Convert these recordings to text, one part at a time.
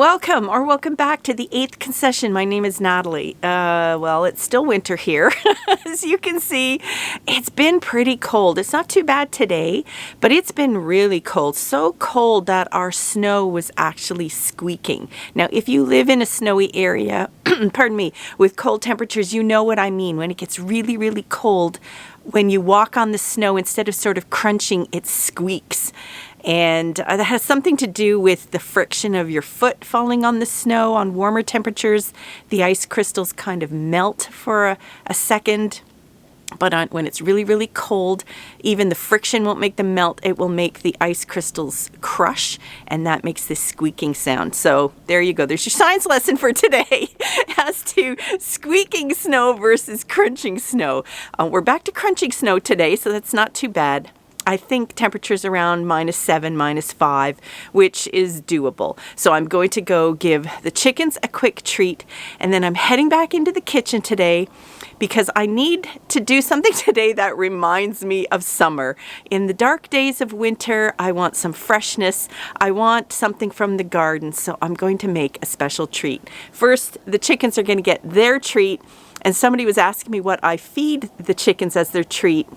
Welcome back to the 8th concession. My name is Natalie. Well, it's still winter here. As you can see, it's been pretty cold. It's not too bad today, but it's been really cold. So cold that our snow was actually squeaking. Now, if you live in a snowy area, pardon me, with cold temperatures, you know what I mean. When it gets really, really cold, when you walk on the snow, instead of sort of crunching, it squeaks. And that has something to do with the friction of your foot falling on the snow. On warmer temperatures, the ice crystals kind of melt for a second. But when it's really, really cold, even the friction won't make them melt. It will make the ice crystals crush, and that makes this squeaking sound. So there you go. There's your science lesson for today as to squeaking snow versus crunching snow. We're back to crunching snow today, so that's not too bad. I think temperatures around -7, -5, which is doable. So I'm going to go give the chickens a quick treat, and then I'm heading back into the kitchen today because I need to do something today that reminds me of summer. In the dark days of winter, I want some freshness. I want something from the garden, so I'm going to make a special treat. First, the chickens are going to get their treat, and somebody was asking me what I feed the chickens as their treat.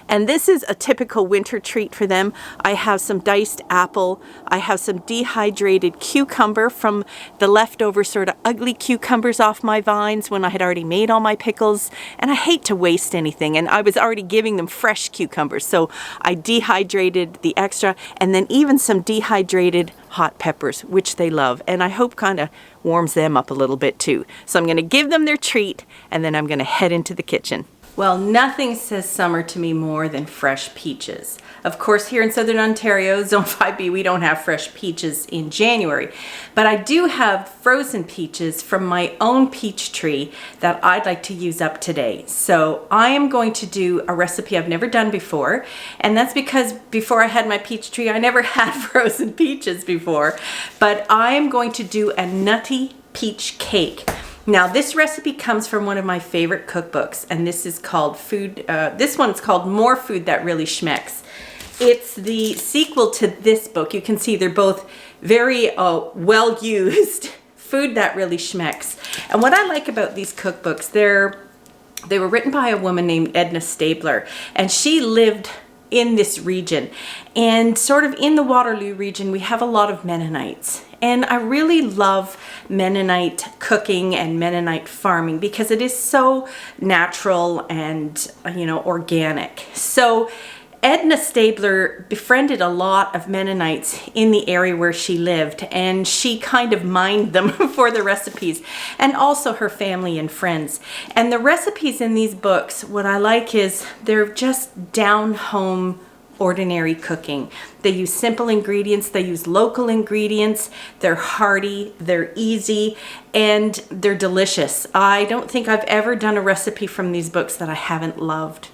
And this is a typical winter treat for them. I have some diced apple. I have some dehydrated cucumber from the leftover sort of ugly cucumbers off my vines when I had already made all my pickles. And I hate to waste anything. And I was already giving them fresh cucumbers. So I dehydrated the extra, and then even some dehydrated hot peppers, which they love. And I hope kind of warms them up a little bit too. So I'm going to give them their treat, and then I'm going to head into the kitchen. Well, nothing says summer to me more than fresh peaches. Of course, here in Southern Ontario, Zone 5B, we don't have fresh peaches in January. But I do have frozen peaches from my own peach tree that I'd like to use up today. So I am going to do a recipe I've never done before. And that's because before I had my peach tree, I never had frozen peaches before. But I am going to do a nutty peach cake. Now, this recipe comes from one of my favorite cookbooks, and this is called this one's called More Food That Really Schmecks. It's the sequel to this book. You can see they're both very well used. Food That Really Schmecks. And what I like about these cookbooks, they were written by a woman named Edna Stabler, and she lived in this region. And sort of in the Waterloo region, we have a lot of Mennonites. And I really love Mennonite cooking and Mennonite farming because it is so natural and, organic. So Edna Stabler befriended a lot of Mennonites in the area where she lived, and she kind of mined them for the recipes, and also her family and friends. And the recipes in these books, what I like is they're just down-home ordinary cooking. They use simple ingredients, they use local ingredients, they're hearty, they're easy, and they're delicious. I don't think I've ever done a recipe from these books that I haven't loved.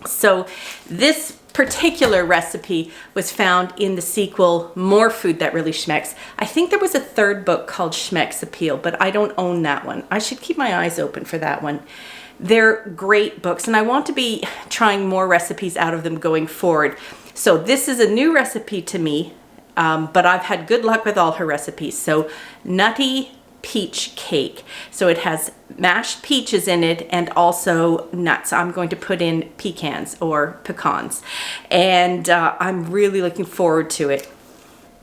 So this particular recipe was found in the sequel, More Food That Really Schmecks. I think there was a third book called Schmecks Appeal, but I don't own that one. I should keep my eyes open for that one. They're great books, and I want to be trying more recipes out of them going forward. So this is a new recipe to me, but I've had good luck with all her recipes. So nutty peach cake. So it has mashed peaches in it and also nuts. I'm going to put in pecans or pecans, and I'm really looking forward to it.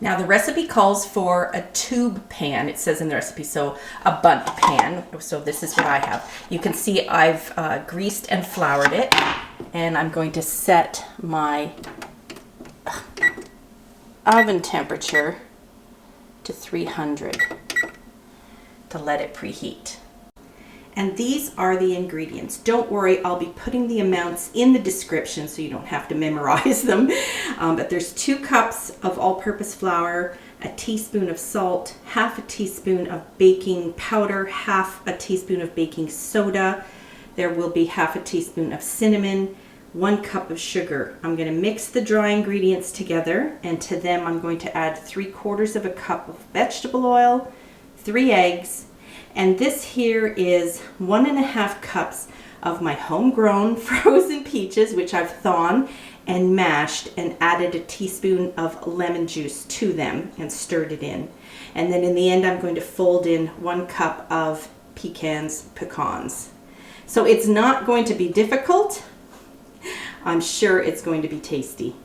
Now the recipe calls for a tube pan, it says in the recipe, so a bundt pan. So this is what I have. You can see I've greased and floured it, and I'm going to set my oven temperature to 300 to let it preheat. And these are the ingredients. Don't worry, I'll be putting the amounts in the description so you don't have to memorize them. But there's 2 cups of all-purpose flour, a teaspoon of salt, half a teaspoon of baking powder, half a teaspoon of baking soda. There will be half a teaspoon of cinnamon, 1 cup of sugar. I'm going to mix the dry ingredients together, and to them I'm going to add 3/4 of a cup of vegetable oil, 3 eggs, and this here is 1.5 cups of my homegrown frozen peaches, which I've thawed and mashed and added a teaspoon of lemon juice to them and stirred it in. And then in the end, I'm going to fold in 1 cup of pecans. So it's not going to be difficult. I'm sure it's going to be tasty.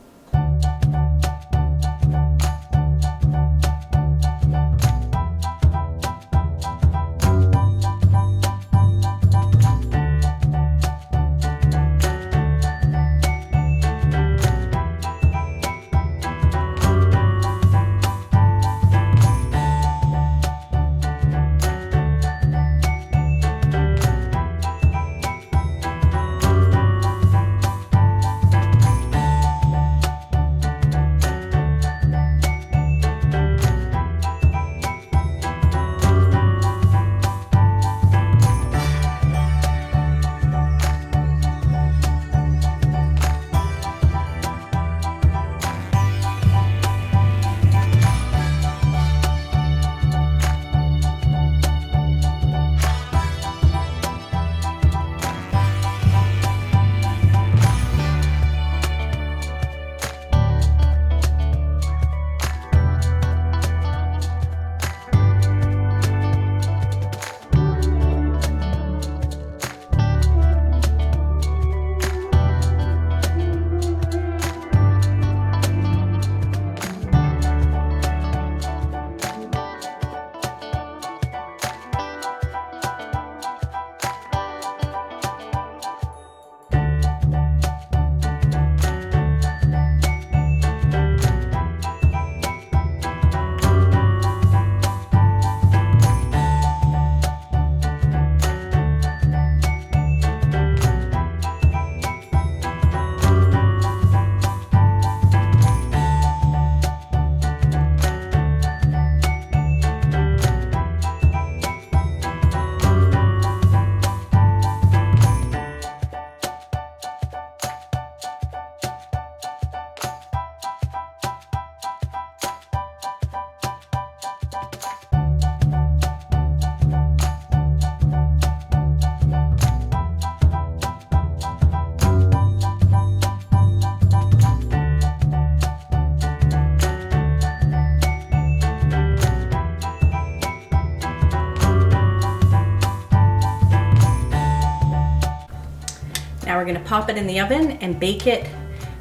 Now we're going to pop it in the oven and bake it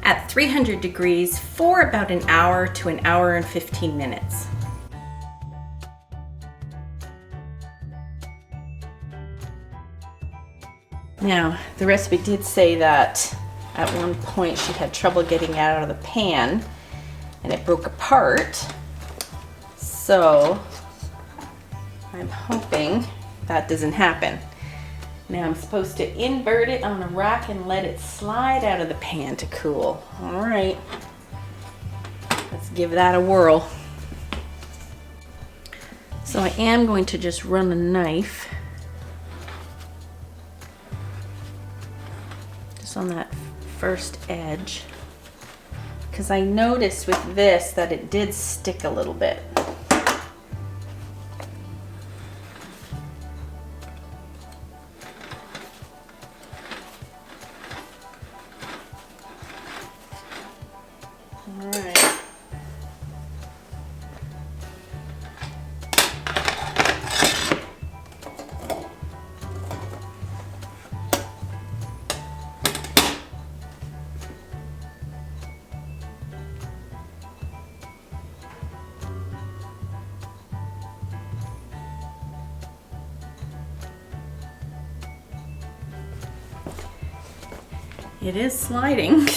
at 300 degrees for about an hour to an hour and 15 minutes. Now, the recipe did say that at one point she had trouble getting it out of the pan and it broke apart. So I'm hoping that doesn't happen. Now I'm supposed to invert it on a rack and let it slide out of the pan to cool. All right, let's give that a whirl. So I am going to just run a knife just on that first edge, because I noticed with this that it did stick a little bit. All right. It is sliding.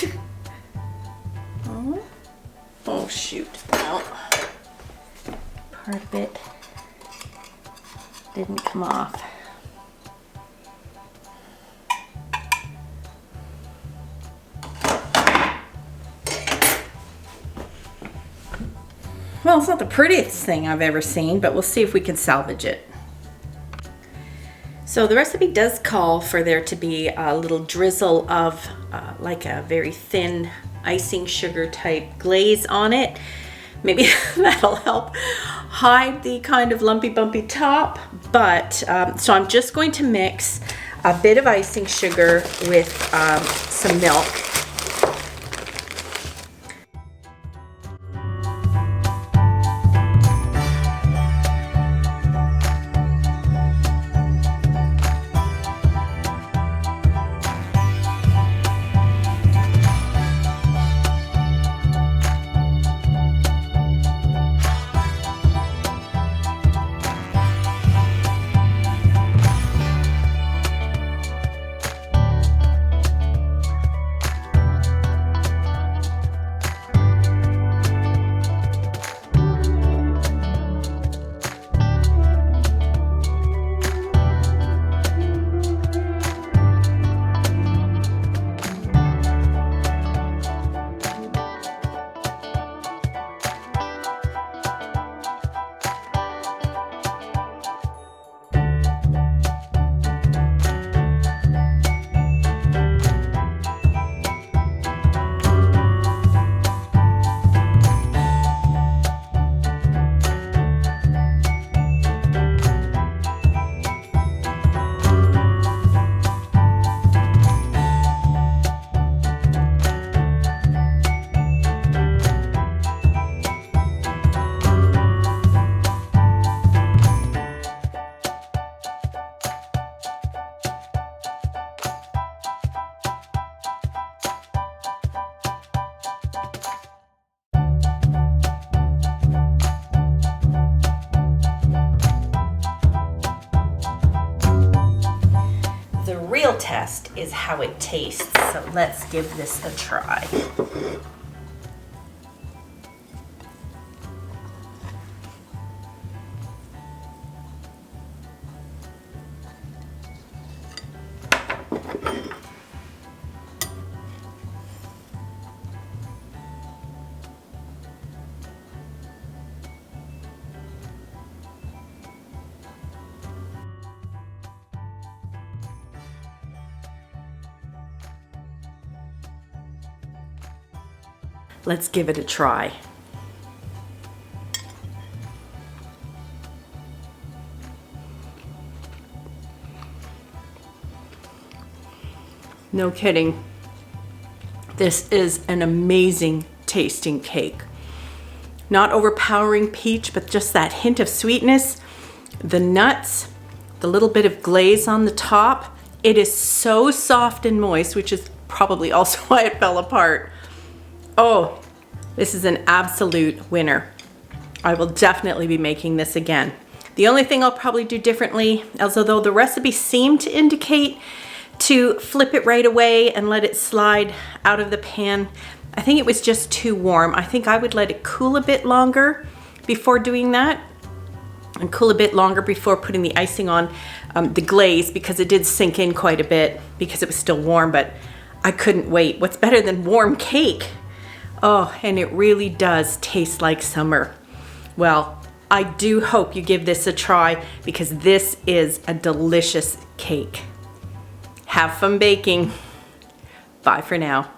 Oh shoot, no. Part of it didn't come off. Well, it's not the prettiest thing I've ever seen, but we'll see if we can salvage it. So the recipe does call for there to be a little drizzle of like a very thin icing sugar type glaze on it. Maybe that'll help hide the kind of lumpy bumpy top. But so I'm just going to mix a bit of icing sugar with some milk. real test is how it tastes. So let's give this a try. Let's give it a try. No kidding. This is an amazing tasting cake. Not overpowering peach, but just that hint of sweetness, the nuts, the little bit of glaze on the top. It is so soft and moist, which is probably also why it fell apart. Oh, this is an absolute winner. I will definitely be making this again. The only thing I'll probably do differently, although the recipe seemed to indicate to flip it right away and let it slide out of the pan, I think it was just too warm. I think I would let it cool a bit longer before doing that, and cool a bit longer before putting the icing on the glaze, because it did sink in quite a bit because it was still warm, but I couldn't wait. What's better than warm cake? Oh, and it really does taste like summer. Well, I do hope you give this a try, because this is a delicious cake. Have fun baking. Bye for now.